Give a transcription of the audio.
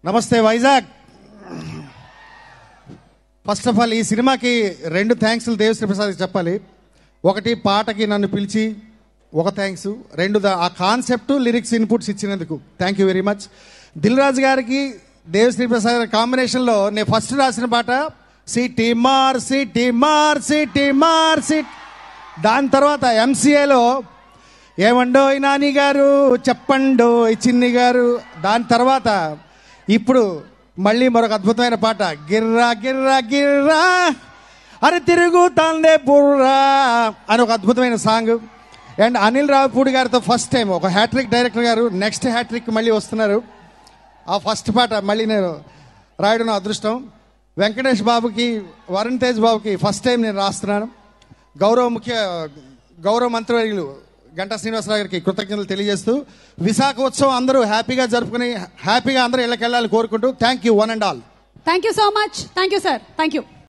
నమస్తే Vizag. First of all ఈ సినిమాకి 2 థ్యాంక్స్లు దేవిశ్రీ ప్రసాద్కి చెప్పాలి. ఒకటి పాటకి నన్ను పిలిచి ఒక థ్యాంక్స్, 2 ఆ కాన్సెప్ట్ లిరిక్స్ ఇన్పుట్స్ ఇచ్చినందుకు thank you very much. Dil Raju గారికి దేవిశ్రీ ప్రసాద్ గారి కాంబినేషన్లో నేను ఫస్ట్ రాసిన పాట సిటీ మార్ సిటీ మార్ సిటీ మార్ సిటీ. దాని తర్వాత ఎంసీఏలో ఏమండోయ్ నాని గారు చెప్పండోయ్ చిన్ని గారు. దాని తర్వాత ఇప్పుడు మళ్ళీ మరొక అద్భుతమైన పాట గిర్రా గిర్రా గిర్రా అరే తిరుగుతాందే బుర్రా అని ఒక అద్భుతమైన సాంగ్. అండ్ అనిల్ రావిపూడి గారితో ఫస్ట్ టైం ఒక హ్యాట్రిక్ డైరెక్టర్ గారు నెక్స్ట్ హ్యాట్రిక్ మళ్ళీ వస్తున్నారు. ఆ ఫస్ట్ పాట మళ్ళీ నేను రాయడం నా అదృష్టం. వెంకటేష్ బాబుకి వరుణ్ తేజ్ బాబుకి ఫస్ట్ టైం నేను రాస్తున్నాను. గౌరవ మంత్రివర్యులు గంటా శ్రీనివాసరావు గారికి కృతజ్ఞతలు తెలియజేస్తూ విశాఖ ఉత్సవం అందరూ హ్యాపీగా జరుపుకుని హ్యాపీగా అందరూ ఇళ్ళకెళ్ళాలని కోరుకుంటూ thank you one and all. Thank you so much. Thank you sir. Thank you.